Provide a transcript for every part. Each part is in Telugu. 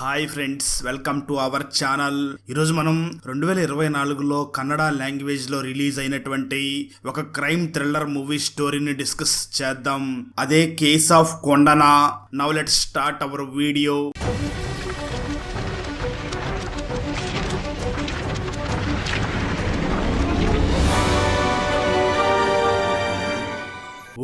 Hi friends, welcome to our channel. ఈరోజు మనం 2024లో కన్నడ లాంగ్వేజ్ లో రిలీజ్ అయినటువంటి ఒక క్రైమ్ థ్రిల్లర్ మూవీ స్టోరీని డిస్కస్ చేద్దాం. అదే case of Kondana. Now let's start our video.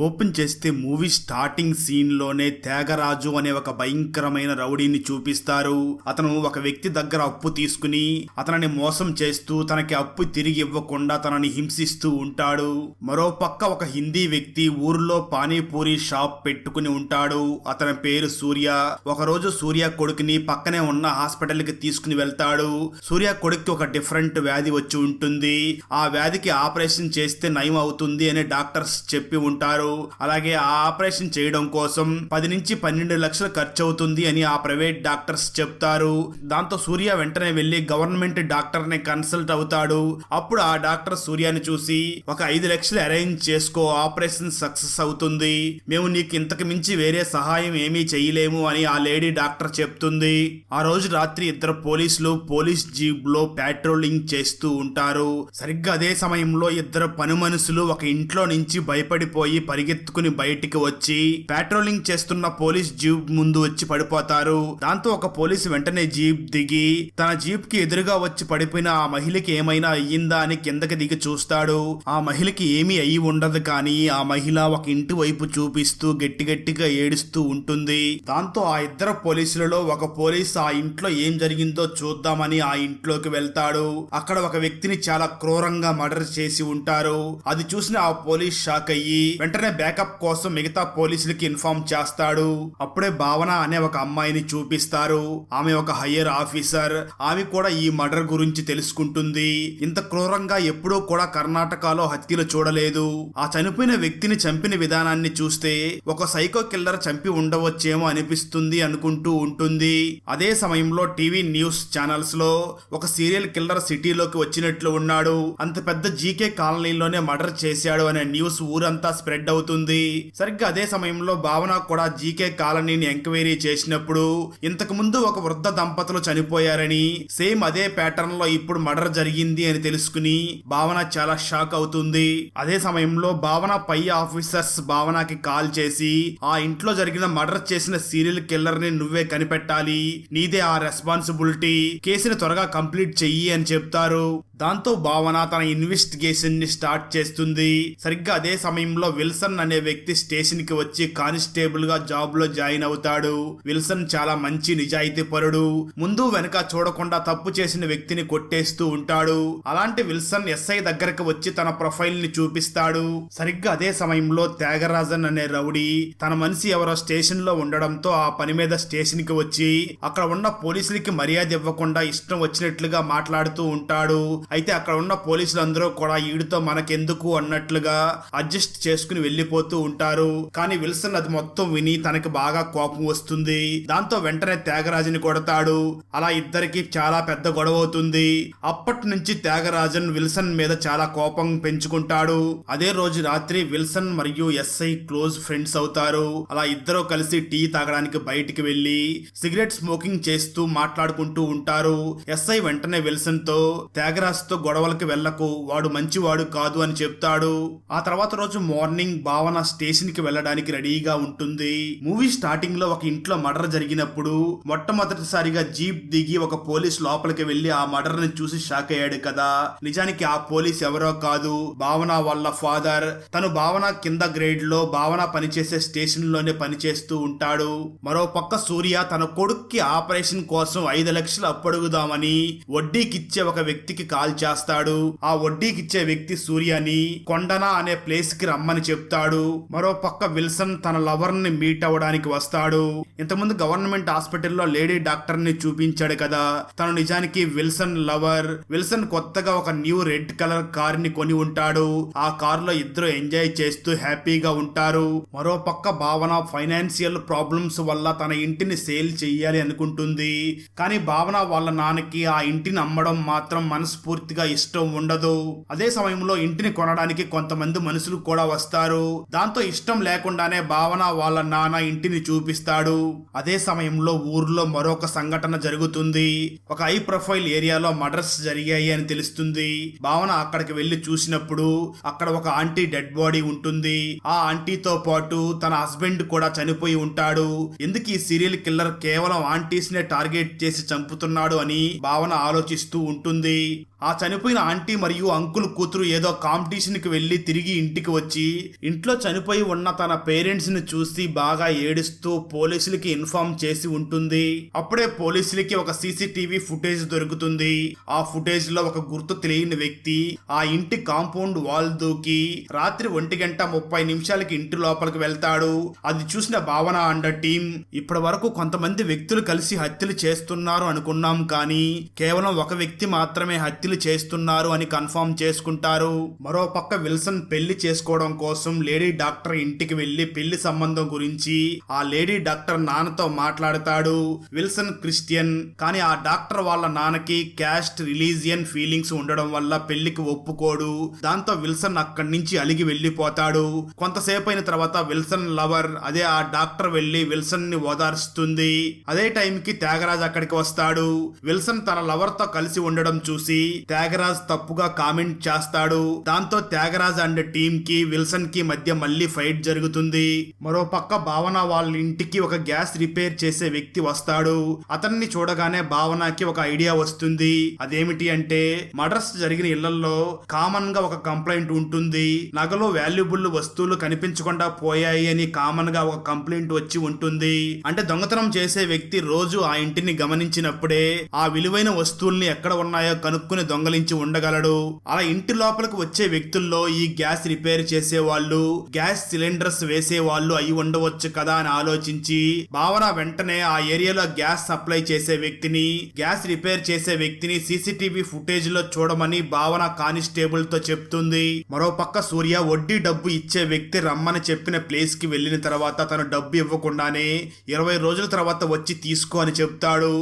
Open చేస్తే మూవీ స్టార్టింగ్ సీన్ లోనే త్యాగరాజు అనే ఒక భయంకరమైన రౌడీని చూపిస్తారు. అతను ఒక వ్యక్తి దగ్గర అప్పు తీసుకుని అతనిని మోసం చేస్తూ తనకి అప్పు తిరిగి ఇవ్వకుండా తనని హింసిస్తూ ఉంటాడు. మరో పక్క ఒక హిందీ వ్యక్తి ఊర్లో పానీపూరి షాప్ పెట్టుకుని ఉంటాడు. అతని పేరు సూర్య. ఒకరోజు సూర్య కొడుకుని పక్కనే ఉన్న హాస్పిటల్ కి తీసుకుని వెళ్తాడు. సూర్య కొడుక్కి ఒక డిఫరెంట్ వ్యాధి వచ్చి ఉంటుంది. ఆ వ్యాధికి ఆపరేషన్ చేస్తే నయం అవుతుంది అని డాక్టర్స్ చెప్పి ఉంటారు. అలాగే ఆ ఆపరేషన్ చేయడం కోసం 10 నుంచి 12 లక్షలు ఖర్చు అవుతుంది అని ఆ ప్రైవేట్ డాక్టర్స్ చెప్తారు. దాంతో సూర్య వెంటనే వెళ్లి గవర్నమెంట్ డాక్టర్ ని కన్సల్ట్ అవుతాడు. అప్పుడు ఆ డాక్టర్ సూర్యాని చూసి ఒక 5 లక్షలు అరేంజ్ చేసుకో, ఆపరేషన్ సక్సెస్ అవుతుంది, మేము నీకు ఇంతకు మించి వేరే సహాయం ఏమీ చేయలేము అని ఆ లేడీ డాక్టర్ చెప్తుంది. ఆ రోజు రాత్రి ఇద్దరు పోలీసులు పోలీస్ జీప్ లో పాట్రోలింగ్ చేస్తూ ఉంటారు. సరిగ్గా అదే సమయంలో ఇద్దరు పని మనుషులు ఒక ఇంట్లో నుంచి భయపడిపోయి పరిగెత్తుకుని బయటికి వచ్చి పాట్రోలింగ్ చేస్తున్న పోలీస్ జీప్ ముందు వచ్చి పడిపోతారు. దాంతో ఒక పోలీసు వెంటనే జీప్ దిగి తన జీప్ కి ఎదురుగా వచ్చి పడిపోయిన ఆ మహిళకి ఏమైనా అయ్యిందా అని కిందకి దిగి చూస్తాడు. ఆ మహిళకి ఏమీ అయ్యి ఉండదు, కానీ ఆ మహిళ ఒక ఇంటి వైపు చూపిస్తూ గట్టిగా ఏడుస్తూ ఉంటుంది. దాంతో ఆ ఇద్దరు పోలీసులలో ఒక పోలీసు ఆ ఇంట్లో ఏం జరిగిందో చూద్దామని ఆ ఇంట్లోకి వెళ్తాడు. అక్కడ ఒక వ్యక్తిని చాలా క్రూరంగా మర్డర్ చేసి ఉంటారు. అది చూసిన ఆ పోలీస్ షాక్ అయ్యి వెంటనే బ్యాకప్ కోసం మిగతా పోలీసులకి ఇన్ఫార్మ్ చేస్తాడు. అప్పుడే భావన అనే ఒక అమ్మాయిని చూపిస్తారు. ఆమె ఒక హయ్యర్ ఆఫీసర్. ఆమె కూడా ఈ మర్డర్ గురించి తెలుసుకుంటుంది. ఇంత క్రూరంగా ఎప్పుడూ కూడా కర్ణాటకలో హత్యలు చూడలేదు. ఆ చనిపోయిన వ్యక్తిని చంపిన విధానాన్ని చూస్తే ఒక సైకో కిల్లర్ చంపి ఉండవచ్చేమో అనిపిస్తుంది అనుకుంటూ ఉంటుంది. అదే సమయంలో టీవీ న్యూస్ ఛానల్స్ లో ఒక సీరియల్ కిల్లర్ సిటీలోకి వచ్చినట్లు ఉన్నాడు. అంత పెద్ద జీకే కాలనీలోనే మర్డర్ చేశాడు అనే న్యూస్ ఊరంతా స్ప్రెడ్ అవుతుంది. సరిగ్గా అదే సమయంలో భావన కూడా జీకే కాలనీని ఎంక్వైరీ చేసినప్పుడు ఇంతకు ముందు ఒక వృద్ధ దంపతులు చనిపోయారని, సేమ్ అదే ప్యాటర్న్ లో ఇప్పుడు మర్డర్ జరిగింది అని తెలుసుకుని భావన చాలా షాక్ అవుతుంది. అదే సమయంలో భావన పై ఆఫీసర్స్ భావనకి కాల్ చేసి ఆ ఇంట్లో జరిగిన మర్డర్ చేసిన సీరియల్ కిల్లర్ ని నువ్వే కనిపెట్టాలి, నీదే ఆ రెస్పాన్సిబిలిటీ, కేసుని త్వరగా కంప్లీట్ చెయ్యి అని చెప్తారు. దాంతో భావన తన ఇన్వెస్టిగేషన్ ని స్టార్ట్ చేస్తుంది. సరిగ్గా అదే సమయంలో విల్సన్ అనే వ్యక్తి స్టేషన్ కి వచ్చి కానిస్టేబుల్ గా జాబ్ లో జాయిన్ అవుతాడు. విల్సన్ చాలా మంచి నిజాయితీ పరుడు. ముందు వెనక చూడకుండా తప్పు చేసిన వ్యక్తిని కొట్టేస్తూ ఉంటాడు. అలాంటి విల్సన్ ఎస్ఐ దగ్గరకు వచ్చి తన ప్రొఫైల్ ని చూపిస్తాడు. సరిగ్గా అదే సమయంలో త్యాగరాజన్ అనే రౌడీ తన మనిషి ఎవరో స్టేషన్ లో ఉండడంతో ఆ పని మీద స్టేషన్ కి వచ్చి అక్కడ ఉన్న పోలీసులకి మర్యాద ఇవ్వకుండా ఇష్టం వచ్చినట్లుగా మాట్లాడుతూ ఉంటాడు. అయితే అక్కడ ఉన్న పోలీసులందరూ కూడా ఈడితో మనకెందుకు అన్నట్లుగా అడ్జస్ట్ చేసుకుని వెళ్లిపోతూ ఉంటారు. కానీ విల్సన్ అది మొత్తం విని తనకి బాగా కోపం వస్తుంది. దాంతో వెంటనే త్యాగరాజుని కొడతాడు. అలా ఇద్దరికి చాలా పెద్ద గొడవ అవుతుంది. అప్పటి నుంచి త్యాగరాజన్ విల్సన్ మీద చాలా కోపం పెంచుకుంటాడు. అదే రోజు రాత్రి విల్సన్ మరియు ఎస్ఐ క్లోజ్ ఫ్రెండ్స్ అవుతారు. అలా ఇద్దరు కలిసి టీ తాగడానికి బయటికి వెళ్లి సిగరెట్ స్మోకింగ్ చేస్తూ మాట్లాడుకుంటూ ఉంటారు. ఎస్ఐ వెంటనే విల్సన్ తో త్యాగరాజ్ తో గొడవలకి వెళ్లకు, వాడు మంచివాడు కాదు అని చెప్తాడు. ఆ తర్వాత రోజు మార్నింగ్ భావన స్టేషన్ కి వెళ్ళడానికి రెడీగా ఉంటుంది. మూవీ స్టార్టింగ్ లో ఒక ఇంట్లో మర్డర్ జరిగినప్పుడు మొట్టమొదటిసారిగా జీప్ దిగి ఒక పోలీస్ లోపలికి వెళ్లి ఆ మర్డర్ ని చూసి షాక్ అయ్యాడు కదా. నిజానికి ఆ పోలీస్ ఎవరో కాదు, భావన వాళ్ళ ఫాదర్. తను భావన కింద గ్రేడ్ లో భావన పనిచేసే స్టేషన్ లోనే పనిచేస్తూ ఉంటాడు. మరో పక్క సూర్య తన కొడుక్కి ఆపరేషన్ కోసం 5 లక్షలు అప్పడుగుదామని వడ్డీకిచ్చే ఒక వ్యక్తికి కాల్ చేస్తాడు. ఆ వడ్డీకిచ్చే వ్యక్తి సూర్యని కొండనా అనే ప్లేస్ కి రమ్మని చెప్తాడు. మరో పక్క విల్సన్ తన లవర్ ని మీట్ అవ్వడానికి వస్తాడు. ఇంతకుముందు గవర్నమెంట్ హాస్పిటల్లో లేడీ డాక్టర్ ని చూపించాడు కదా, తను నిజానికి విల్సన్ లవర్. విల్సన్ కొత్తగా ఒక న్యూ రెడ్ కలర్ కార్ ని కొని ఉంటాడు. ఆ కార్ లో ఇద్దరు ఎంజాయ్ చేస్తూ హ్యాపీగా ఉంటారు. మరో పక్క భావన ఫైనాన్షియల్ ప్రాబ్లమ్స్ వల్ల తన ఇంటిని సేల్ చెయ్యాలి అనుకుంటుంది. కానీ భావన వాళ్ళ నాన్నకి ఆ ఇంటిని అమ్మడం మాత్రం మనస్ఫూర్తి పూర్తిగా ఇష్టం ఉండదు. అదే సమయంలో ఇంటిని కొనడానికి కొంతమంది మనుషులు కూడా వస్తారు. దాంతో ఇష్టం లేకుండానే భావన వాళ్ళ నాన్న ఇంటిని చూపిస్తాడు. అదే సమయంలో ఊర్లో మరొక సంఘటన జరుగుతుంది. ఒక హై ప్రొఫైల్ ఏరియాలో మర్డర్స్ జరిగాయి అని తెలుస్తుంది. భావన అక్కడికి వెళ్లి చూసినప్పుడు అక్కడ ఒక ఆంటీ డెడ్ బాడీ ఉంటుంది. ఆ ఆంటీతో పాటు తన హస్బెండ్ కూడా చనిపోయి ఉంటాడు. ఎందుకు ఈ సీరియల్ కిల్లర్ కేవలం ఆంటీస్ నే టార్గెట్ చేసి చంపుతున్నాడు అని భావన ఆలోచిస్తూ ఉంటుంది. ఆ చనిపోయిన ఆంటీ మరియు అంకుల్ కూతురు ఏదో కాంపిటీషన్ కి వెళ్లి తిరిగి ఇంటికి వచ్చి ఇంట్లో చనిపోయి ఉన్న తన పేరెంట్స్ ని చూసి బాగా ఏడుస్తూ పోలీసులకి ఇన్ఫార్మ్ చేసి ఉంటుంది. అప్పుడే పోలీసులకి ఒక సీసీటీవీ ఫుటేజ్ దొరుకుతుంది. ఆ ఫుటేజ్ లో ఒక గుర్తు తెలియని వ్యక్తి ఆ ఇంటి కాంపౌండ్ వాల్ దూకి రాత్రి 1:30 ఇంటి లోపలికి వెళ్తాడు. అది చూసిన భావన అండ్ టీం ఇప్పటి వరకు కొంతమంది వ్యక్తులు కలిసి హత్యలు చేస్తున్నారు అనుకున్నాం, కానీ కేవలం ఒక వ్యక్తి మాత్రమే హత్యలు చేస్తున్నారు అని కన్ఫర్మ్ చేసుకుంటారు. మరో పక్క విల్సన్ పెళ్లి చేసుకోవడం కోసం లేడీ డాక్టర్ ఇంటికి వెళ్లి పెళ్లి సంబంధం గురించి ఆ లేడీ డాక్టర్ నాన్నతో మాట్లాడతాడు. విల్సన్ క్రిస్టియన్, కానీ ఆ డాక్టర్ వాళ్ళ నాన్నకి క్యాస్ట్ రిలీజియన్ ఫీలింగ్స్ ఉండడం వల్ల పెళ్లికి ఒప్పుకోడు. దాంతో విల్సన్ అక్కడి నుంచి అలిగి వెళ్లిపోతాడు. కొంతసేపు అయిన తర్వాత విల్సన్ లవర్ అదే ఆ డాక్టర్ వెళ్లి విల్సన్ ని ఓదార్స్తుంది. అదే టైంకి త్యాగరాజ్ అక్కడికి వస్తాడు. విల్సన్ తన లవర్ తో కలిసి ఉండడం చూసి త్యాగరాజ్ తప్పుగా కామెంట్ చేస్తాడు. దాంతో త్యాగరాజ్ అండ్ టీమ్ కి విల్సన్ కి మధ్య మళ్ళీ ఫైట్ జరుగుతుంది. మరో పక్క భావన వాళ్ళ ఇంటికి ఒక గ్యాస్ రిపేర్ చేసే వ్యక్తి వస్తాడు. అతన్ని చూడగానే భావనకి ఒక ఐడియా వస్తుంది. అదేమిటి అంటే మర్డర్స్ జరిగిన ఇళ్లలో కామన్ గా ఒక కంప్లైంట్ ఉంటుంది. నగలో వాల్యుబుల్ వస్తువులు కనిపించకుండా పోయాయి అని కామన్ గా ఒక కంప్లైంట్ వచ్చి ఉంటుంది. అంటే దొంగతనం చేసే వ్యక్తి రోజు ఆ ఇంటిని గమనించినప్పుడే ఆ విలువైన వస్తువుల్ని ఎక్కడ ఉన్నాయో కనుక్కుని దొంగలించి ఉండగలడు. అలా ఇంటి లోపలికి వచ్చే వ్యక్తుల్లో ఈ గ్యాస్ రిపేర్ చేసే వాళ్ళు, గ్యాస్ సిలిండర్స్ వేసే వాళ్ళు అయి ఉండవచ్చు కదా అని ఆలోచించి భావన వెంటనే ఆ ఏరియాలో గ్యాస్ సప్లై చేసే వ్యక్తిని, గ్యాస్ రిపేర్ చేసే వ్యక్తిని సీసీటీవీ ఫుటేజ్ లో చూడమని భావన కానిస్టేబుల్ తో చెప్తుంది. మరో పక్క సూర్య వడ్డీ డబ్బు ఇచ్చే వ్యక్తి రమ్మని చెప్పిన ప్లేస్ కి వెళ్లిన తర్వాత తను డబ్బు ఇవ్వకుండానే 20 రోజుల తర్వాత వచ్చి తీసుకో అని చెప్తాడు.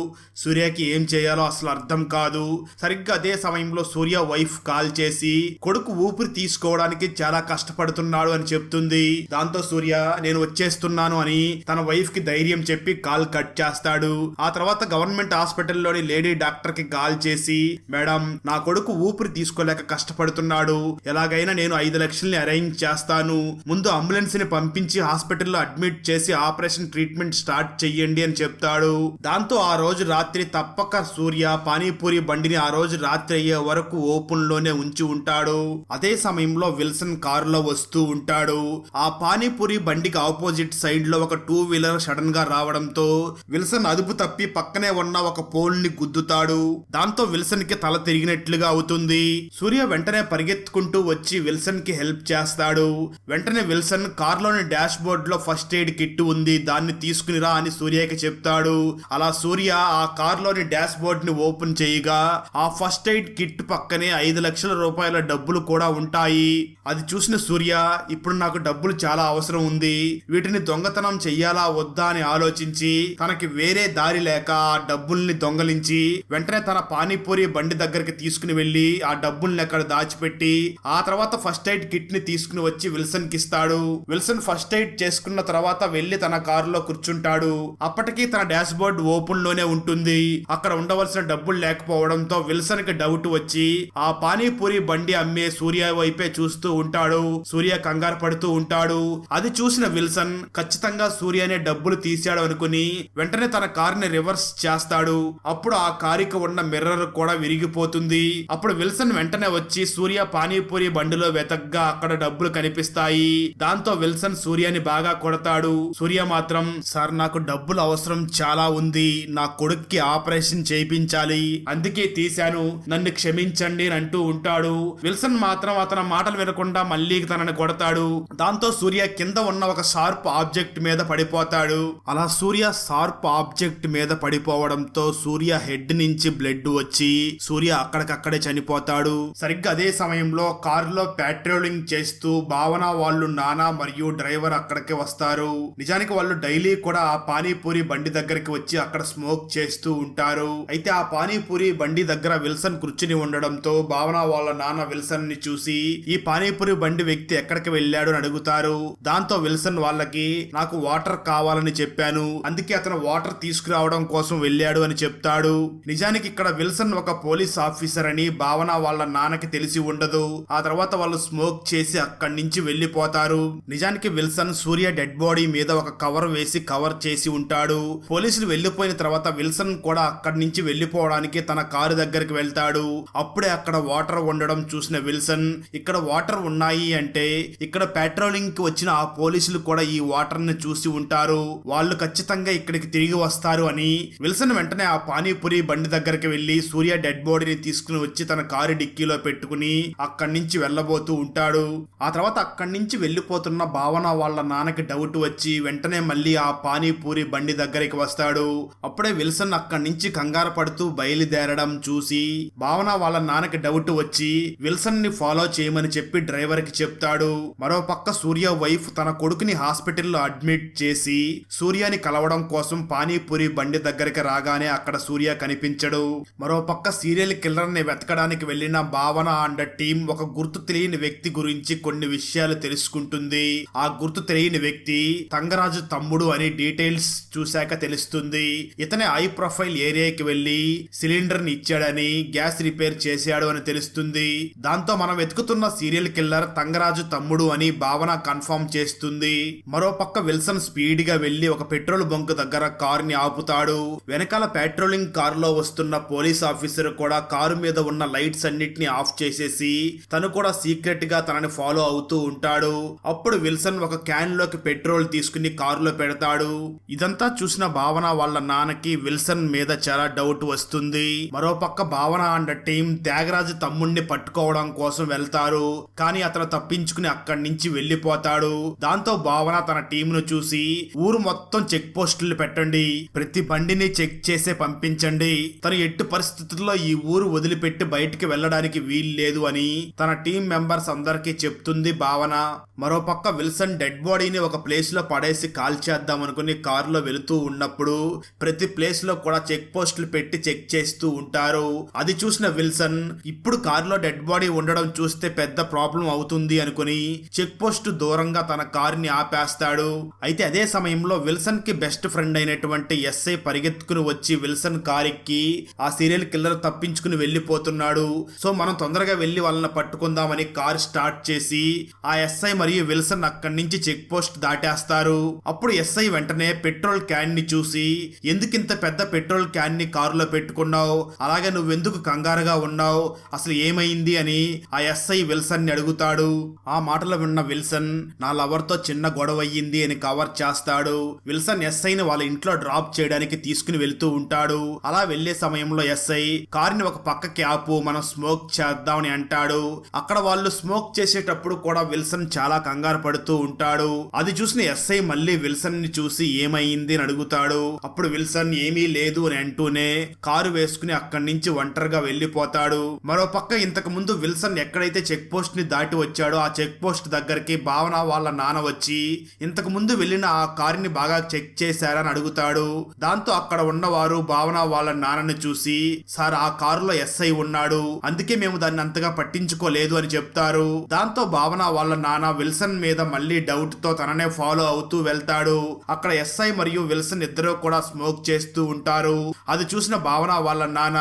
సూర్యకి ఏం చేయాలో అసలు అర్థం కాదు. సరిగ్గా అదే సమయంలో సూర్య వైఫ్ కాల్ చేసి కొడుకు ఊపిరి తీసుకోవడానికి చాలా కష్టపడుతున్నాడు అని చెప్తుంది. దాంతో సూర్య నేను వచ్చేస్తున్నాను అని తన వైఫ్ కి ధైర్యం చెప్పి కాల్ కట్ చేస్తాడు. ఆ తర్వాత గవర్నమెంట్ హాస్పిటల్లోని లేడీ డాక్టర్ కి కాల్ చేసి మేడం నా కొడుకు ఊపిరి తీసుకోలేక కష్టపడుతున్నాడు, ఎలాగైనా నేను 5 లక్షల్ని అరేంజ్ చేస్తాను, ముందు అంబులెన్స్ ని పంపించి హాస్పిటల్లో అడ్మిట్ చేసి ఆపరేషన్ ట్రీట్మెంట్ స్టార్ట్ చెయ్యండి అని చెప్తాడు. దాంతో ఆ రోజు రాత్రి తప్పక సూర్య పానీపూరి బండిని ఆ రోజు రాత్రి అయ్యే వరకు ఓపెన్ లోనే ఉంచి ఉంటాడు. అదే సమయంలో విల్సన్ కారులో వస్తూ ఉంటాడు. ఆ పానీపూరి బండికి ఆపోజిట్ సైడ్ లో ఒక 2 వీలర్ సడన్ గా రావడంతో విల్సన్ అదుపు తప్పి పక్కనే ఉన్న ఒక పోల్ ని గుద్దుతాడు. దాంతో విల్సన్ కి తల తిరిగినట్లుగా అవుతుంది. సూర్య వెంటనే పరిగెత్తుకుంటూ వచ్చి విల్సన్ కి హెల్ప్ చేస్తాడు. వెంటనే విల్సన్ కార్లోని డాష్ బోర్డ్ లో ఫస్ట్ ఎయిడ్ కిట్ ఉంది, దాన్ని తీసుకునిరా అని సూర్యకి చెప్తాడు. అలా సూర్య ఆ కార్లోని డాష్ బోర్డ్ ని ఓపెన్ చేయగా ఆ ఫస్ట్ ఎయిడ్ కిట్ పక్కనే 5 లక్షల రూపాయల డబ్బులు కూడా ఉంటాయి. అది చూసిన సూర్య ఇప్పుడు నాకు డబ్బులు చాలా అవసరం ఉంది, వీటిని దొంగతనం చెయ్యాలా వద్దా అని ఆలోచించి తనకి వేరే దారి లేక ఆ డబ్బుల్ని దొంగలించి వెంటనే తన పానీపూరి బండి దగ్గరికి తీసుకుని వెళ్లి ఆ డబ్బుల్ని అక్కడ దాచిపెట్టి ఆ తర్వాత ఫస్ట్ ఎయిడ్ కిట్ ని తీసుకుని వచ్చి విల్సన్ కి ఇస్తాడు. విల్సన్ ఫస్ట్ ఎయిడ్ చేసుకున్న తర్వాత వెళ్లి తన కారులో కూర్చుంటాడు. అప్పటికి తన డాష్ బోర్డ్ ఓపెన్ లోనే ఉంటుంది. అక్కడ ఉండవలసిన డబ్బులు లేకపోవడంతో విల్సన్ కి డౌట్ వచ్చి ఆ పానీపూరి బండి అమ్మే సూర్య వైపే చూస్తూ ఉంటాడు. సూర్య కంగారు పడుతూ ఉంటాడు. అది చూసిన విల్సన్ ఖచ్చితంగా సూర్యనే డబ్బులు తీశాడు అనుకుని వెంటనే తన కారుని రివర్స్ చేస్తాడు. అప్పుడు ఆ కారుకి ఉన్న మిర్రర్ కూడా విరిగిపోతుంది. అప్పుడు విల్సన్ వెంటనే వచ్చి సూర్య పానీపూరి బండిలో వెతగ్గా అక్కడ డబ్బులు కనిపిస్తాయి. దాంతో విల్సన్ సూర్యని బాగా కొడతాడు. సూర్య మాత్రం సార్ నాకు డబ్బులు అవసరం చాలా ఉంది, నా కొడుక్కి ఆపరేషన్ చేయించాలి, అందుకే తీశాను, నన్ను క్షమించండి అని అంటూ ఉంటాడు. విల్సన్ మాత్రం అతని మాటలు వినకుండా మళ్ళీ తనని కొడతాడు. దాంతో సూర్య కింద ఉన్న ఒక షార్ప్ ఆబ్జెక్ట్ మీద పడిపోతాడు. అలా సూర్య షార్ప్ ఆబ్జెక్ట్ మీద పడిపోవడంతో సూర్య హెడ్ నుంచి బ్లడ్ వచ్చి సూర్య అక్కడికక్కడే చనిపోతాడు. సరిగ్గా అదే సమయంలో కారులో పెట్రోలింగ్ చేస్తూ భావన వాళ్ళు నానా మరియు డ్రైవర్ అక్కడికి వస్తారు. నిజానికి వాళ్ళు డైలీ కూడా ఆ పానీపూరి బండి దగ్గరికి వచ్చి అక్కడ స్మోక్ చేస్తూ ఉంటారు. అయితే ఆ పానీపూరి బండి దగ్గర విల్సన్ కూర్చుని ఉండడంతో భావన వాళ్ళ నాన్న విల్సన్ ని చూసి ఈ పానీపూరి బండి వ్యక్తి ఎక్కడికి వెళ్ళాడు అని అడుగుతారు. దాంతో విల్సన్ వాళ్ళకి నాకు వాటర్ కావాలని చెప్పాను, అందుకే అతను వాటర్ తీసుకురావడం కోసం వెళ్ళాడు అని చెప్తాడు. నిజానికి ఇక్కడ విల్సన్ ఒక పోలీస్ ఆఫీసర్ అని భావన వాళ్ళ నాన్నకి తెలిసి ఉండదు. ఆ తర్వాత వాళ్ళు స్మోక్ చేసి అక్కడి నుంచి వెళ్లిపోతారు. నిజానికి విల్సన్ సూర్య డెడ్ బాడీ మీద ఒక కవర్ వేసి కవర్ చేసి ఉంటాడు. పోలీసులు వెళ్లిపోయిన తర్వాత విల్సన్ కూడా అక్కడి నుంచి వెళ్లిపోవడానికి తన కారు దగ్గరికి వెళ్తాడు. అప్పుడే అక్కడ వాటర్ ఉండడం చూసిన విల్సన్ ఇక్కడ వాటర్ ఉన్నాయి అంటే ఇక్కడ పెట్రోలింగ్ కి వచ్చిన ఆ పోలీసులు కూడా ఈ వాటర్ ని చూసి ఉంటారు, వాళ్ళు ఖచ్చితంగా ఇక్కడికి తిరిగి వస్తారు అని విల్సన్ వెంటనే ఆ పానీపూరి బండి దగ్గరికి వెళ్లి సూర్య డెడ్ బాడీని తీసుకుని వచ్చి తన కారు డిక్కీలో పెట్టుకుని అక్కడి నుంచి వెళ్లబోతూ ఉంటాడు. ఆ తర్వాత అక్కడి నుంచి వెళ్లిపోతున్న భావన వాళ్ళ నాన్నకి డౌట్ వచ్చి వెంటనే మళ్ళీ ఆ పానీపూరి బండి దగ్గరికి వస్తాడు. అప్పుడే విల్సన్ అక్కడి నుంచి కంగారు పడుతూ బయలుదేరడం చూసి భావన వాళ్ళ నాన్నకి డౌట్ వచ్చి విల్సన్ ని ఫాలో చేయమని చెప్పి డ్రైవర్ కి చెప్తాడు. మరో పక్క సూర్య వైఫ్ తన కొడుకుని హాస్పిటల్లో అడ్మిట్ చేసి సూర్యని కలవడం కోసం పానీపూరి బండి దగ్గరికి రాగానే అక్కడ సూర్య కనిపించడు. మరో పక్క సీరియల్ కిల్లర్ ని వెతకడానికి వెళ్లిన భావన అండ్ టీం ఒక గుర్తు తెలియని వ్యక్తి గురించి కొన్ని విషయాలు తెలుసుకుంటుంది. ఆ గుర్తు తెలియని వ్యక్తి తంగరాజు తమ్ముడు అని డీటెయిల్స్ చూశాక తెలుస్తుంది. ఇతనే హై ప్రొఫైల్ ఏరియాకి వెళ్లి సిలిండర్ ని ఇచ్చాడని, గ్యాస్ రిపేర్ చేశాడు అని తెలుస్తుంది. దాంతో మనం వెతుకుతున్న సీరియల్ కిల్లర్ తంగరాజు తమ్ముడు అని భావన కన్ఫర్మ్ చేస్తుంది. మరో పక్క విల్సన్ స్పీడ్ గా వెళ్లి ఒక పెట్రోల్ బంక్ దగ్గర కార్ ని ఆపుతాడు. వెనకాల పెట్రోలింగ్ కార్ లో వస్తున్న పోలీస్ ఆఫీసర్ కూడా కారు మీద ఉన్న లైట్స్ అన్నిటిని ఆఫ్ చేసేసి తను కూడా సీక్రెట్ గా తనని ఫాలో అవుతూ ఉంటాడు. అప్పుడు విల్సన్ ఒక క్యాన్ లోకి పెట్రోల్ తీసుకుని కారులో పెడతాడు. ఇదంతా చూసిన భావన వాళ్ళ నాన్నకి విల్సన్ మీద చాలా డౌట్ వస్తుంది. మరో పక్క భావన అండ్ టీం త్యాగరాజు తమ్ముడిని పట్టుకోవడం కోసం వెళ్తారు. కానీ అతను తప్పించుకుని అక్కడి నుంచి వెళ్లిపోతాడు. దాంతో భావన తన టీం ను చూసి ఊరు మొత్తం చెక్ పోస్టులు పెట్టండి, ప్రతి బండిని చెక్ చేసే పంపించండి, తను ఎట్టి పరిస్థితుల్లో ఈ ఊరు వదిలిపెట్టి బయటికి వెళ్ళడానికి వీల్లేదు అని తన టీం మెంబర్స్ అందరికీ చెప్తుంది భావన. మరో పక్క విల్సన్ డెడ్ బాడీని ఒక ప్లేస్ లో పడేసి కాల్ చేద్దాం అనుకుని కారులో వెళుతూ ఉన్నప్పుడు ప్రతి ప్లేస్ లో కూడా చెక్ పోస్టులు పెట్టి చెక్ చేస్తూ ఉంటారు. అది చూసిన విల్సన్ ఇప్పుడు కారులో డెడ్ బాడీ ఉండడం చూస్తే పెద్ద ప్రాబ్లం అవుతుంది అనుకుని చెక్ పోస్ట్ దూరంగా తన కారుని ఆపేస్తాడు. అయితే అదే సమయంలో విల్సన్ కి బెస్ట్ ఫ్రెండ్ అయినటువంటి ఎస్ఐ పరిగెత్తుకుని వచ్చి విల్సన్ కార్ ఎక్కి ఆ సీరియల్ కిల్లర్ తప్పించుకుని వెళ్లిపోతున్నాడు. సో మనం తొందరగా వెళ్లి వాళ్ళని పట్టుకుందామని కార్ స్టార్ట్ చేసి ఆ ఎస్ఐ మరియు విల్సన్ అక్కడి నుంచి చెక్ పోస్ట్ దాటేస్తారు. అప్పుడు ఎస్ఐ వెంటనే పెట్రోల్ క్యాన్ ని చూసి ఎందుకింత పెద్ద పెట్రోల్ క్యాన్ ని కారులో పెట్టుకున్నావు, అలాగే నువ్వెందుకు కంగారుగా ఉన్నావు, అసలు ఏమైంది అని ఆ ఎస్ఐ విల్సన్ ని అడుగుతాడు. ఆ మాటలు విన్న విల్సన్ నా లవర్ తో చిన్న గొడవ అయ్యింది అని కవర్ చేస్తాడు. విల్సన్ ఎస్ఐని వాళ్ళ ఇంట్లో డ్రాప్ చేయడానికి తీసుకుని వెళ్తూ ఉంటాడు. అలా వెళ్లే సమయంలో ఎస్ఐ కారుని ఒక పక్కకి ఆపు, మనం స్మోక్ చేద్దామని అంటాడు. అక్కడ వాళ్ళు స్మోక్ చేసేటప్పుడు కూడా విల్సన్ చాలా కంగారు పడుతూ ఉంటాడు. అది చూసిన ఎస్ఐ మళ్ళీ విల్సన్ ని చూసి ఏమైంది అని అడుగుతాడు. అప్పుడు విల్సన్ ఏమీ లేదు అని అంటూనే కారు వేసుకుని అక్కడి నుంచి ఒంటరిగా వెళ్లిపోతాడు. మరో పక్క ఇంతకు ముందు విల్సన్ ఎక్కడైతే చెక్ పోస్ట్ ని దాటి వచ్చాడో ఆ చెక్ పోస్ట్ దగ్గరికి భావన వాళ్ళ నాన్న వచ్చి ఇంతకు ముందు వెళ్లిన ఆ కారుని బాగా చెక్ చేశారని అడుగుతాడు. దాంతో అక్కడ ఉన్నవారు భావన వాళ్ళ నాన్నని చూసి సార్ ఆ కారులో ఎస్ఐ ఉన్నాడు, అందుకే మేము దాన్ని అంతగా పట్టించుకోలేదు అని చెప్తారు. దాంతో భావన వాళ్ళ నాన్న విల్సన్ మీద మళ్ళీ డౌట్ తో తననే ఫాలో అవుతూ వెళ్తాడు. అక్కడ ఎస్ఐ మరియు విల్సన్ ఇద్దరు కూడా స్మోక్ చేస్తూ ఉంటారు. అది చూసిన భావన వాళ్ళ నాన్న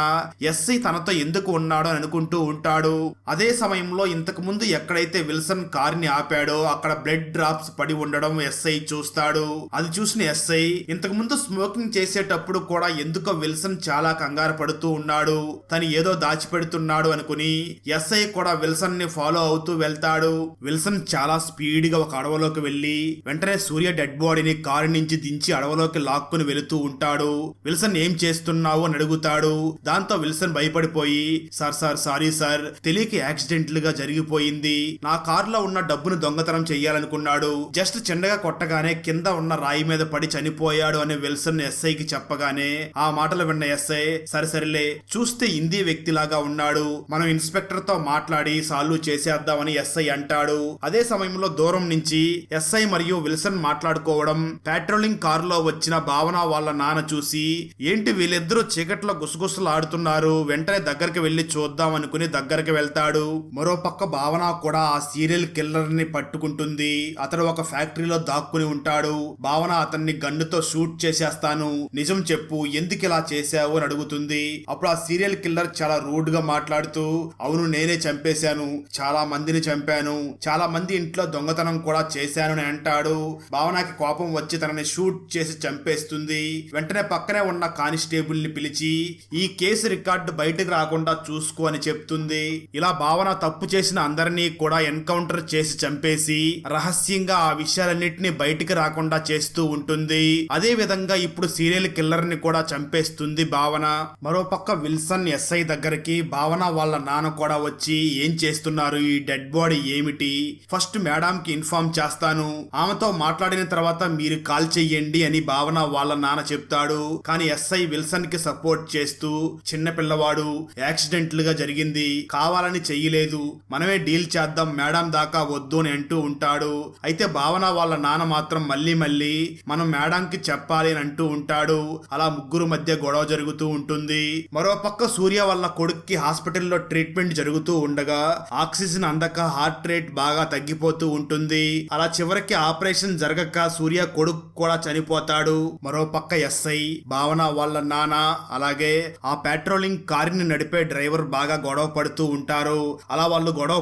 ఎస్ఐ తనతో ఎందుకు ఉన్నాడు అని అనుకుంటూ ఉంటాడు. అదే సమయంలో ఇంతకు ముందు ఎక్కడైతే విల్సన్ కారుని ఆపాడో అక్కడ బ్లడ్ డ్రాప్స్ పడి ఉండడం ఎస్ఐ చూస్తాడు. అది చూసిన ఎస్ఐ ఇంతకు ముందు స్మోకింగ్ చేసేటప్పుడు కూడా ఎందుకో విల్సన్ చాలా కంగారు పడుతూ ఉన్నాడు, తను ఏదో దాచిపెడుతున్నాడు అనుకుని ఎస్ఐ కూడా విల్సన్ ని ఫాలో అవుతూ వెళ్తాడు. విల్సన్ చాలా స్పీడ్ గా ఒక అడవిలోకి వెళ్లి వెంటనే సూర్య డెడ్ బాడీని కారు నుంచి దించి అడవిలోకి లాక్కుని వెళుతూ ఉంటాడు. విల్సన్ ఏం చేస్తున్నావు అని అడుగుతాడు. దాంతో విల్సన్ భయపడిపోయి సారీ సార్ తెలియక యాక్సిడెంటల్ గా జరిగిపోయింది, నా కారులో ఉన్న డబ్బును దొంగతనం చెయ్యాలనుకున్నాడు, జస్ట్ చిన్నగా కొట్టగానే కింద ఉన్న రాయి మీద పడి చనిపోయాడు అని విల్సన్ ఎస్ఐకి చెప్పగానే ఆ మాటలు విన్న ఎస్ఐ సరిసరిలే చూస్తే హిందీ వ్యక్తిలాగా ఉన్నాడు, మనం ఇన్స్పెక్టర్ తో మాట్లాడి సాల్వ్ చేసేద్దామని ఎస్ఐ అంటాడు. అదే సమయంలో దూరం నుంచి ఎస్ఐ మరియు విల్సన్ మాట్లాడుకోవడం పెట్రోలింగ్ కారులో వచ్చిన భావన వాళ్ళ నాన్న చూసి ఏంటి వీళ్ళిద్దరూ చీకట్లో గుసగుసలాడుతున్నారు, వెంటనే వెంటనే దగ్గరికి వెళ్లి చూద్దాం అనుకుని దగ్గరికి వెళ్తాడు. మరో పక్క భావన కూడా ఆ సీరియల్ కిల్లర్ ని పట్టుకుంటుంది. అతడు ఒక ఫ్యాక్టరీలో దాక్కుని ఉంటాడు. భావన అతన్ని గన్నుతో షూట్ చేసేస్తాను, నిజం చెప్పు, ఎందుకు ఇలా చేశావు అని అడుగుతుంది. అప్పుడు ఆ సీరియల్ కిల్లర్ చాలా రూడ్ గా మాట్లాడుతూ, అవును నేనే చంపేశాను, చాలా మందిని చంపాను, చాలా మంది ఇంట్లో దొంగతనం కూడా చేశాను అని అంటాడు. భావనకి కోపం వచ్చి తనని షూట్ చేసి చంపేస్తుంది. వెంటనే పక్కనే ఉన్న కానిస్టేబుల్ ని పిలిచి ఈ కేసు రికార్డు బయటకు రాకుండా చూసుకో అని చెప్తుంది. ఇలా భావన తప్పు చేసిన అందరినీ కూడా ఎన్కౌంటర్ చేసి చంపేసి రహస్యంగా ఆ విషయాలన్నింటినీ బయటికి రాకుండా చేస్తూ ఉంటుంది. అదే విధంగా ఇప్పుడు సీరియల్ కిల్లర్ ని కూడా చంపేస్తుంది భావన. మరోపక్క విల్సన్ ఎస్ఐ దగ్గరికి భావన వాళ్ళ నాన్న కూడా వచ్చి ఏం చేస్తున్నారు, ఈ డెడ్ బాడీ ఏమిటి, ఫస్ట్ మేడం కి ఇన్ఫార్మ్ చేస్తాను, ఆమెతో మాట్లాడిన తర్వాత మీరు కాల్ చెయ్యండి అని భావన వాళ్ళ నాన్న చెప్తాడు. కానీ ఎస్ఐ విల్సన్ కి సపోర్ట్ చేస్తూ చిన్న పిల్లవాడు, యాక్సిడెంటల్ గా జరిగింది, కావాలని చెయ్యలేదు, మనమే డీల్ చేద్దాం, మేడం దాకా వద్దు అని అంటూ ఉంటాడు. అయితే భావన వాళ్ళ నాన్న మాత్రం మళ్ళీ మనం మేడం కి చెప్పాలి అని అంటూ ఉంటాడు. అలా ముగ్గురు మధ్య గొడవ జరుగుతూ ఉంటుంది. మరోపక్క సూర్య వాళ్ళ కొడుక్కి హాస్పిటల్లో ట్రీట్మెంట్ జరుగుతూ ఉండగా ఆక్సిజన్ అందక హార్ట్ రేట్ బాగా తగ్గిపోతూ ఉంటుంది. అలా చివరికి ఆపరేషన్ జరగక సూర్య కొడుకు కూడా చనిపోతాడు. మరోపక్క ఎస్ఐ, భావన వాళ్ళ నాన్న, అలాగే ఆ పెట్రోలింగ్ కారుని నడిపే డ్రైవర్ బాగా గొడవ పడుతూ ఉంటారు. అలా వాళ్ళు గొడవ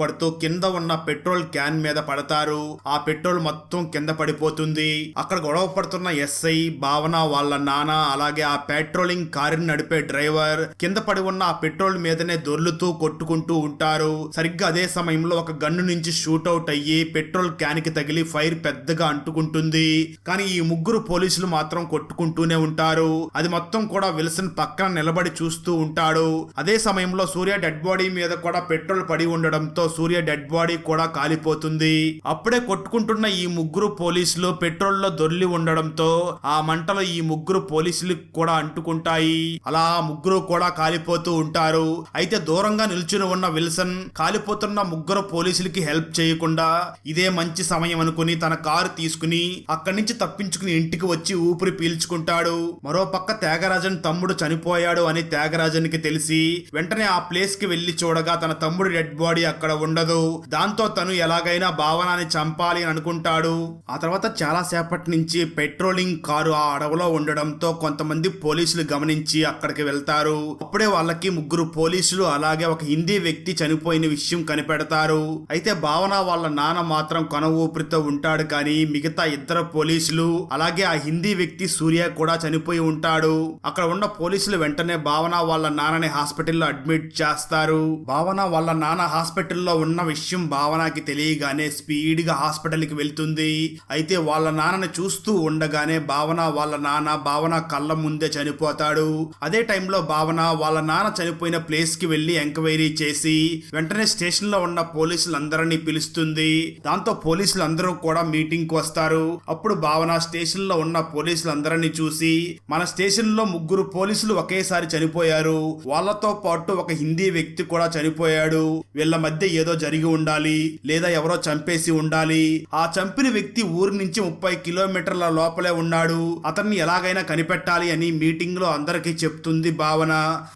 పడుతూ కింద ఉన్న పెట్రోల్ క్యాన్ మీద పడతారు. ఆ పెట్రోల్ మొత్తం కింద పడిపోతుంది. అక్కడ గొడవ పడుతున్న ఎస్ఐ, భావన వాళ్ళ నాన్న, అలాగే ఆ పెట్రోలింగ్ కారుని నడిపే డ్రైవర్ కింద పడి ఉన్న ఆ పెట్రోల్ మీదనే దొర్లుతూ కొట్టుకుంటూ ఉంటారు. సరిగ్గా అదే సమయంలో ఒక గన్ను నుంచి షూట్అవుట్ అయ్యి పెట్రోల్ క్యాన్ కి తగిలి ఫైర్ పెద్దగా అంటుకుంటుంది. కానీ ఈ ముగ్గురు పోలీసులు మాత్రం కొట్టుకుంటూనే ఉంటారు. అది మొత్తం కూడా విల్సన్ పక్కన నిలబడి చూస్తూ ఉంటాడు. అదే సమయంలో సూర్య డెడ్ బాడీ మీద కూడా పెట్రోల్ పడి ఉండడంతో సూర్య డెడ్ బాడీ కూడా కాలిపోతుంది. అప్పుడే కొట్టుకుంటున్న ఈ ముగ్గురు పోలీసులు పెట్రోల్ లో దొర్లి ఉండడంతో ఆ మంటలు ఈ ముగ్గురు పోలీసులకు కూడా అంటుకుంటాయి. అలా ముగ్గురు కూడా కాలిపోతూ ఉంటారు. అయితే దూరంగా నిల్చుని ఉన్న విల్సన్ కాలిపోతున్న ముగ్గురు పోలీసులకి హెల్ప్ చేయకుండా ఇదే మంచి సమయం అనుకుని తన కారు తీసుకుని అక్కడి నుంచి తప్పించుకుని ఇంటికి వచ్చి ఊపిరి పీల్చుకుంటాడు. మరోపక్క త్యాగరాజన్ తమ్ముడు చనిపోయాడు అని త్యాగరాజన్కి తెలిసి వెంటనే ఆ ప్లేస్ కి వెళ్లి చూడగా తన తమ్ముడు డెడ్ బాడీ అక్కడ ఉండదు. దాంతో తను ఎలాగైనా భావనాన్ని చంపాలి అని అనుకుంటాడు. ఆ తర్వాత చాలా సేపటి నుంచి పెట్రోలింగ్ కారు ఆ అడవిలో ఉండడంతో కొంతమంది పోలీసులు గమనించి అక్కడికి వెళ్తారు. అప్పుడే వాళ్ళకి ముగ్గురు పోలీసులు అలాగే ఒక హిందీ వ్యక్తి చనిపోయిన విషయం కనిపెడతారు. అయితే భావన వాళ్ళ నాన్న మాత్రం కొన ఊపిరితో ఉంటాడు. కానీ మిగతా ఇద్దరు పోలీసులు అలాగే ఆ హిందీ వ్యక్తి సూర్య కూడా చనిపోయి ఉంటాడు. అక్కడ ఉన్న పోలీసులు వెంటనే భావన వాళ్ళ నాన్నని హాస్పిటల్లో అడ్మిట్ చేస్తారు. భావన వాళ్ళ నాన్న హాస్పిటల్లో ఉన్న విషయం భావనకి తెలియగానే స్పీడ్ గా హాస్పిటల్ కి వెళ్తుంది. అయితే వాళ్ళ నాన్నని చూస్తూ ఉండగానే భావన కళ్ళ ముందే చనిపోతాడు. అదే టైంలో భావన వాళ్ళ నాన్న చనిపోయిన ప్లేస్ కి వెళ్లి ఎంక్వైరీ చేసి వెంటనే స్టేషన్ లో ఉన్న పోలీసులందరినీ పిలుస్తుంది. దాంతో పోలీసులందరూ కూడా మీటింగ్ కు వస్తారు. అప్పుడు భావన స్టేషన్ లో ఉన్న పోలీసులందరినీ చూసి, మన స్టేషన్ లో ముగ్గురు పోలీసులు ఒకేసారి చనిపోయారు, వాళ్ళతో పాటు ఒక హిందీ వ్యక్తి కూడా చనిపోయాడు, వీళ్ళ మధ్య ఏదో జరిగి ఉండాలి లేదా ఎవరో చంపేసి ఉండాలి, ఆ చంపిన వ్యక్తి ఊరి నుంచి 30 కిలోమీటర్ల లోపలే ఉన్నాడు, అతన్ని ఎలాగైనా కనిపెట్టాలి అని మీటింగ్ లో అందరికీ చెప్తుంది భావన.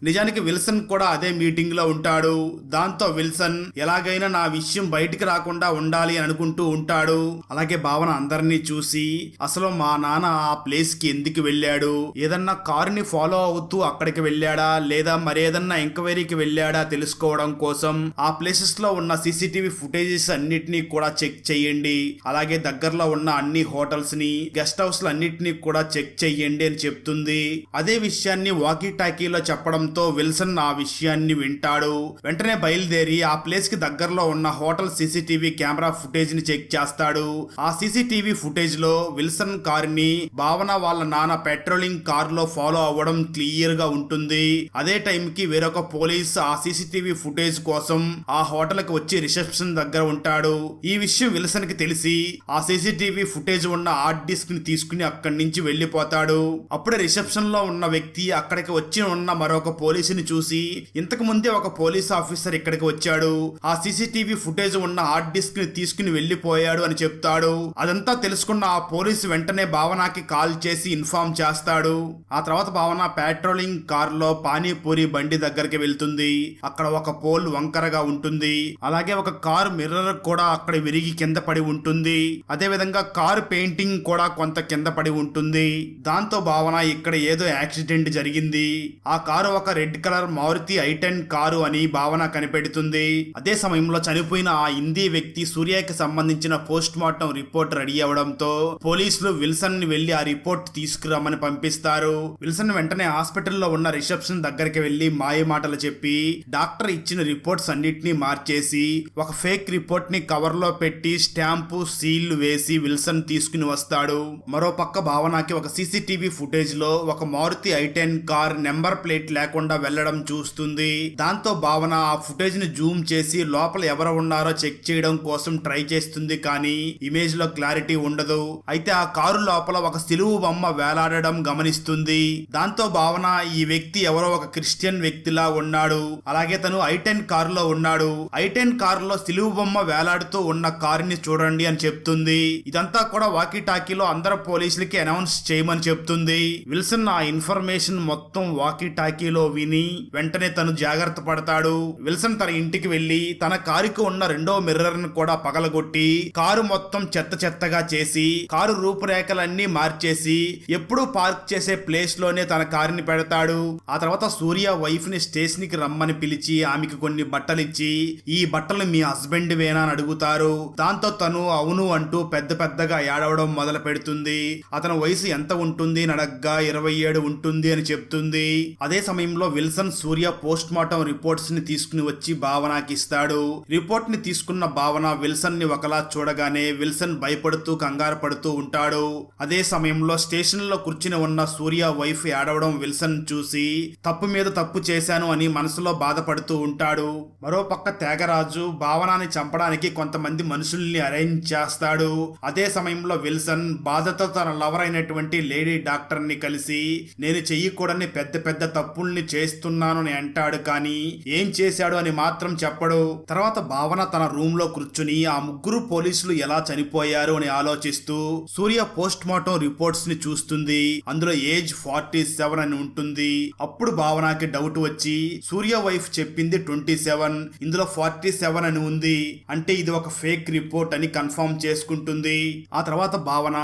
నిజానికి విల్సన్ కూడా అదే మీటింగ్ లో ఉంటాడు. దాంతో విల్సన్ ఎలాగైనా నా విషయం బయటికి రాకుండా ఉండాలి అని అనుకుంటూ ఉంటాడు. అలాగే భావన అందరినీ చూసి అసలు మా నాన్న ఆ ప్లేస్ కి ఎందుకు వెళ్ళాడు, ఏదన్నా కారుని ఫాలో అవుతూ అక్కడికి వెళ్ళాడా లేదా మరేదన్నా ఎంక్వైరీకి వెళ్ళాడా తెలుసుకోవడం కోసం ఆ ప్లేసెస్ లో ఉన్న సీసీటీవీ ఫుటేజెస్ అన్నిటినీ కూడా చెక్ చేయండి, అలాగే దగ్గరలో ఉన్న అన్ని హోటల్స్ ని గెస్ట్ హౌస్ అన్నిటినీ కూడా చెక్ చెయ్యండి అని చెప్తుంది. అదే విషయాన్ని వాకీ టాకీలో చెప్పడంతో విల్సన్ ఆ విషయాన్ని వింటాడు. వెంటనే బయలుదేరి ఆ ప్లేస్ కి దగ్గరలో ఉన్న హోటల్ సీసీటీవీ కెమెరా ఫుటేజ్ ని చెక్ చేస్తాడు. ఆ సీసీటీవీ ఫుటేజ్ లో విల్సన్ కారుని భావన వాళ్ళ నాన్న పెట్రోలింగ్ కార్ లో ఫాలో అవ్వడం క్లియర్ గా ఉంటుంది. అదే టైం కి వేరొక పోలీస్ ఆ సీసీటీవీ ఫుటేజ్ కోసం ఆ హోటల్ కి వచ్చి రిసెప్షన్ దగ్గర ఉంటాడు. ఈ విషయం విల్సన్ కి తెలిసి ఆ సీసీటీవీ ఫుటేజ్ ఉన్న హార్డ్ డిస్క్ ని తీసుకుని అక్కడి నుంచి వెళ్లిపోతాడు. అప్పుడే రిసెప్షన్ లో ఉన్న వ్యక్తి అక్కడికి వచ్చి ఉన్న మరొక పోలీసుని చూసి, ఇంతకు ముందే ఒక పోలీస్ ఆఫీసర్ ఇక్కడికి వచ్చాడు, ఆ సీసీటీవీ ఫుటేజ్ ఉన్న హార్డ్ డిస్క్ ని తీసుకుని వెళ్లిపోయాడు అని చెప్తాడు. అదంతా తెలుసుకున్న ఆ పోలీసు వెంటనే భావనకి కాల్ చేసి ఇన్ఫార్మ్ చేస్తాడు. ఆ తర్వాత భావన పెట్రోలింగ్ కార్ లో పానీపూరి బండి దగ్గరికి వెళ్తుంది. అక్కడ ఒక పోల్ వంకరగా ఉంటుంది. అలాగే ఒక కారు మిర్రర్ కూడా అక్కడ విరిగి కింద పడి ఉంటుంది. అదే విధంగా కారు పెయింటింగ్ కూడా కొంత కింద పడి ఉంటుంది. దాంతో భావన ఇక్కడ ఏదో యాక్సిడెంట్ జరిగింది, ఆ కారు ఒక red colour Maruti i10 car అని భావన కనిపెడుతుంది. అదే సమయంలో చనిపోయిన ఆ హిందీ వ్యక్తి సూర్యకి సంబంధించిన పోస్ట్ మార్టం రిపోర్ట్ రెడీ అవడంతో పోలీసులు విల్సన్ ని వెళ్లి ఆ రిపోర్ట్ తీసుకురమ్మని పంపిస్తారు. విల్సన్ వెంటనే హాస్పిటల్లో ఉన్న రిసెప్షన్ దగ్గరికి వెళ్లి మాయ మాటలు చెప్పి డాక్టర్ ఇచ్చిన రిపోర్ట్స్ అన్నిటినీ మార్చేసి ఒక ఫేక్ రిపోర్ట్ ని కవర్ లో పెట్టి స్టాంపు సీల్ వేసి విల్సన్ తీసుకుని వస్తాడు. మరో పక్క భావనకి ఒక సీసీటీవీ ఫుటేజ్ లో ఒక Maruti i10 car number plate లేకుండా వెళ్లడం చూస్తుంది. దాంతో భావన ఆ ఫుటేజ్ ని జూమ్ చేసి లోపల ఎవరు ఉన్నారో చెక్ చేయడం కోసం ట్రై చేస్తుంది, కానీ ఇమేజ్ లో క్లారిటీ ఉండదు. అయితే ఆ కారు లోపల ఒక సిలువు బొమ్మ వేలాడడం గమనిస్తుంది. దాంతో భావన ఈ వ్యక్తి ఎవరో ఒక క్రిస్టియన్ వ్యక్తిలా ఉన్నాడు, అలాగే తను i10 కారులో ఉన్నాడు, i10 కారులో సిలువు బొమ్మ వేలాడుతూ ఉన్న కారుని చూడండి అని చెప్తుంది. ఇదంతా కూడా వాకీ టాకీలో అందరు పోలీసులకి అనౌన్స్ చేయమని చెప్తుంది. విల్సన్ ఆ ఇన్ఫర్మేషన్ మొత్తం వాకీ టాకీలో విని వెంటనే తను జాగ్రత్త పడతాడు. విల్సన్ తన ఇంటికి వెళ్లి తన కారుకు ఉన్న రెండో మిర్రర్ ను కూడా పగలగొట్టి కారు మొత్తం చెత్త చెత్తగా చేసి కారు రూపురేఖలన్నీ మార్చేసి ఎప్పుడూ పార్క్ చేసే ప్లేస్ లోనే తన కారుని పెడతాడు. ఆ తర్వాత సూర్య వైఫ్ ని స్టేషన్ కి రమ్మని పిలిచి ఆమెకి కొన్ని బట్టలు ఇచ్చి ఈ బట్టలు మీ హస్బెండ్ వేనా అని అడుగుతారు. దాంతో తను అవును అంటూ పెద్ద పెద్దగా ఏడవడం మొదలు పెడుతుంది. అతని వయసు ఎంత ఉంటుంది అని అడగ్గా 27 ఉంటుంది అని చెప్తుంది. అదే సమయంలో విల్సన్ సూర్య పోస్ట్ మార్టం రిపోర్ట్స్ ని తీసుకుని వచ్చి భావనకి ఇస్తాడు. రిపోర్ట్ ని తీసుకున్న భావన విల్సన్ ని ఒకలా చూడగానే విల్సన్ భయపడుతూ కంగారు పడుతూ ఉంటాడు. అదే సమయంలో స్టేషన్ లో కూర్చుని ఉన్న సూర్య వైఫ్ ఏడవడం విల్సన్ చూసి తప్పు మీద తప్పు చేశాను అని మనసులో బాధపడుతూ ఉంటాడు. మరో పక్క త్యాగరాజు భావనని చంపడానికి కొంతమంది మనుషుల్ని అరేంజ్ చేస్తాడు. అదే సమయంలో విల్సన్ బాధతో తన లవర్ అయినటువంటి లేడీ డాక్టర్ ని కలిసి నేను చెయ్యకూడని పెద్ద పెద్ద తప్పుల్ని చేస్తున్నాను అని అంటాడు, కానీ ఏం చేశాడు అని మాత్రం చెప్పడు. తర్వాత భావన తన రూమ్ లో కూర్చుని ఆ ముగ్గురు పోలీసులు ఎలా చనిపోయారు అని ఆలోచిస్తూ సూర్య పోస్ట్ మార్టం రిపోర్ట్స్ ని చూస్తుంది. అందులో ఏజ్ 47 అని ఉంటుంది. అప్పుడు భావనకి డౌట్ వచ్చి సూర్య వైఫ్ చెప్పింది 27, ఇందులో 47 అని ఉంది, అంటే ఇది ఒక ఫేక్ రిపోర్ట్ అని కన్ఫర్మ్ చేసుకుంటుంది. ఆ తర్వాత భావన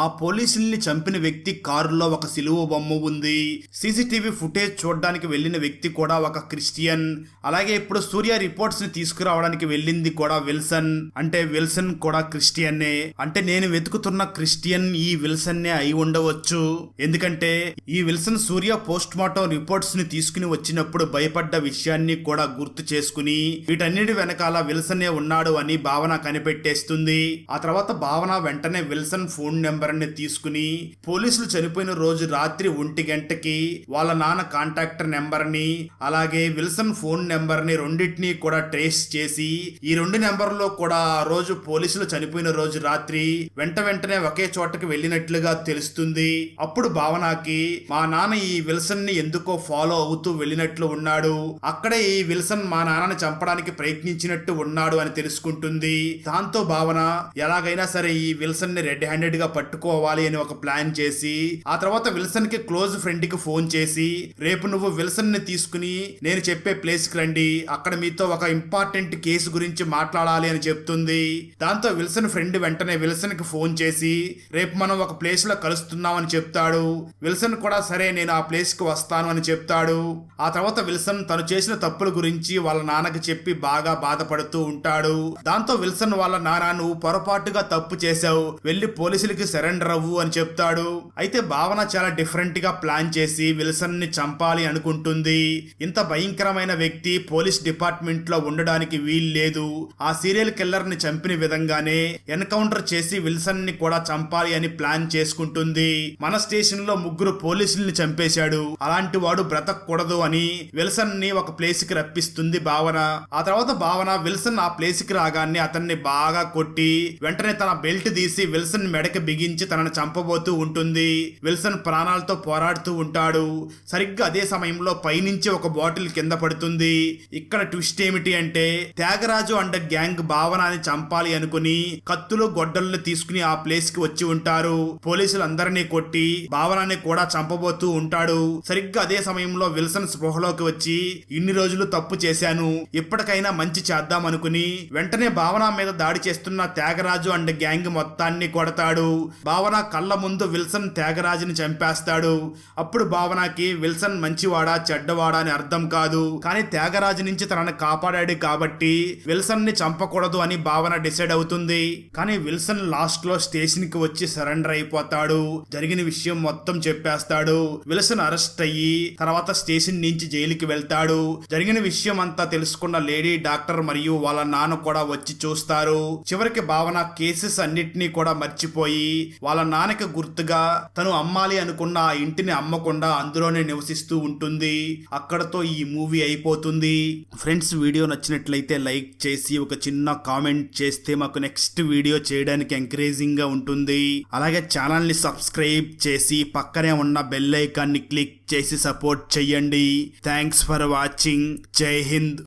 ఆ పోలీసుల్ని చంపిన వ్యక్తి కారులో ఒక సిలువ బొమ్మ ఉంది. సీసీటీవీ ఫుటేజ్ చూడడానికి వెళ్లిన వ్యక్తి కూడా ఒక క్రిస్టియన్. అలాగే ఇప్పుడు సూర్య రిపోర్ట్స్ ని తీసుకురావడానికి వెళ్ళింది కూడా విల్సన్, అంటే విల్సన్ కూడా క్రిస్టియన్నే. అంటే నేను వెతుకుతున్న క్రిస్టియన్ ఈ విల్సన్ నే అయి ఉండవచ్చు. ఎందుకంటే ఈ విల్సన్ సూర్య పోస్ట్ మార్టం రిపోర్ట్స్ ని తీసుకుని వచ్చినప్పుడు భయపడ్డ విషయాన్ని కూడా గుర్తు చేసుకుని వీటన్నిటి వెనకాల విల్సనే ఉన్నాడు అని భావన కనిపెట్టేస్తుంది. ఆ తర్వాత భావన వెంటనే విల్సన్ ఫోన్ నెంబర్ ని తీసుకుని పోలీసులు చనిపోయిన రోజు రాత్రి 1 గంటకి వాళ్ళ నాన్న కాంటాక్ట్ నెంబర్ ని అలాగే విల్సన్ ఫోన్ నెంబర్ ని రెండింటినీ కూడా ట్రేస్ చేసి ఈ 2 నెంబర్లో కూడా ఆ రోజు పోలీసులు చనిపోయిన రోజు రాత్రి వెంటనే ఒకే చోటకి వెళ్ళినట్లుగా తెలుస్తుంది. అప్పుడు భావనకి మా నాన్న ఈ విల్సన్ ని ఎందుకో ఫాలో అవుతూ వెళ్ళినట్లు ఉన్నాడు, అక్కడే ఈ విల్సన్ మా నాన్నని చంపడానికి ప్రయత్నించినట్టు ఉన్నాడు అని తెలుసుకుంటుంది. దాంతో భావన ఎలాగైనా సరే ఈ విల్సన్ ని రెడ్ హ్యాండెడ్ గా పట్టుకోవాలి అని ఒక ప్లాన్ చేసి ఆ తర్వాత విల్సన్ కి క్లోజ్ ఫ్రెండ్ కి ఫోన్ చేసి రేపు నువ్వు విల్సన్ ని తీసుకుని నేను చెప్పే ప్లేస్ కి రండి, అక్కడ మీతో ఒక ఇంపార్టెంట్ కేసు గురించి మాట్లాడాలి అని చెప్తుంది. దాంతో విల్సన్ ఫ్రెండ్ వెంటనే విల్సన్ కి ఫోన్ చేసి రేపు మనం ఒక ప్లేస్ లో కలుస్తున్నాం అని చెప్తాడు. విల్సన్ కూడా సరే నేను ఆ ప్లేస్ కి వస్తాను అని చెప్తాడు. ఆ తర్వాత విల్సన్ తను చేసిన తప్పుల గురించి వాళ్ళ నాన్నకి చెప్పి బాగా బాధపడుతూ ఉంటాడు. దాంతో విల్సన్ వాళ్ళ నాన్న నువ్వు పొరపాటుగా తప్పు చేశావు, వెళ్లి పోలీసులకి సరెండర్ అవ్వు అని చెప్తాడు. అయితే భావన చాలా డిఫరెంట్ గా ప్లాన్ చేసి విల్సన్ ని చంపాలి అనుకుంటుంది. ఇంత భయంకరమైన వ్యక్తి పోలీస్ డిపార్ట్మెంట్ లో ఉండడానికి వీల్లేదు. ఆ సీరియల్ కిల్లర్ ని చంపిన విధంగానే ఎన్కౌంటర్ చేసి విల్సన్ ని కూడా చంపాలి అని ప్లాన్ చేసుకుంటుంది. మన స్టేషన్ లో 3 పోలీసుల్ని చంపేశాడు, అలాంటి వాడు బ్రతకూడదు అని విల్సన్ ని ఒక ప్లేస్ కి రప్పిస్తుంది భావన. ఆ తర్వాత భావన విల్సన్ ఆ ప్లేస్ కి రాగానే అతన్ని బాగా కొట్టి వెంటనే తన బెల్ట్ తీసి విల్సన్ మెడకి బిగించి తనని చంపబోతూ ఉంటుంది. విల్సన్ ప్రాణాలతో పోరాడుతూ ఉంటాడు. సరిగ్గా అదే సమయంలో పైనుంచి ఒక బాటిల్ కింద పడుతుంది. ఇక్కడ ట్విస్ట్ ఏమిటి అంటే త్యాగరాజు అండ్ గ్యాంగ్ భావనని చంపాలి అనుకుని కత్తులు గొడ్డలను తీసుకుని ఆ ప్లేస్ కి వచ్చి ఉంటారు. పోలీసులందరినీ కొట్టి భావనని కూడా చంపబోతూ ఉంటాడు. సరిగ్గా అదే సమయంలో విల్సన్ స్పృహలోకి వచ్చి ఇన్ని రోజులు తప్పు చేశాను, ఇప్పటికైనా మంచి చేద్దాం అనుకుని వెంటనే భావన మీద దాడి చేస్తున్న త్యాగరాజు అండ్ గ్యాంగ్ మొత్తాన్ని కొడతాడు. భావన కళ్ళ ముందు విల్సన్ త్యాగరాజుని చంపేస్తాడు. అప్పుడు భావనకి విల్సన్ మంచివాడా చెడ్డవాడా అని అర్థం కాదు, కానీ త్యాగరాజు నుంచి తనని కాపాడాడు కాబట్టి విల్సన్ ని చంపకూడదు అని భావన డిసైడ్ అవుతుంది. కానీ విల్సన్ లాస్ట్ లో స్టేషన్ కి వచ్చి సరెండర్ అయిపోతాడు. జరిగిన విషయం మొత్తం చెప్పేస్తాడు. విల్సన్ అరెస్ట్ అయ్యి తర్వాత స్టేషన్ నుంచి జైలుకి వెళ్తాడు. జరిగిన విషయం అంతా తెలుసుకున్న లేడీ డాక్టర్ మరియు వాళ్ళ నాన్న కూడా వచ్చి చూస్తారు. చివరికి భావన కేసెస్ అన్నిటినీ కూడా మర్చిపోయి వాళ్ళ నాన్నకి గుర్తుగా తను అమ్మాలి అనుకున్న ఆ ఇంటిని అమ్మకుండా అందులోనే నివసిస్తూ ఉంటుంది. అక్కడతో ఈ మూవీ అయిపోతుంది. ఫ్రెండ్స్, వీడియో నచ్చినట్లయితే లైక్ చేసి ఒక చిన్న కామెంట్ చేస్తే మాకు నెక్స్ట్ వీడియో చేయడానికి ఎంకరేజింగ్ గా ఉంటుంది. అలాగే ఛానల్ ని సబ్స్క్రైబ్ చేసి పక్కనే ఉన్న బెల్ ఐకాన్ ని క్లిక్ చేసి సపోర్ట్ చేయండి. Thanks for watching. జై హింద్.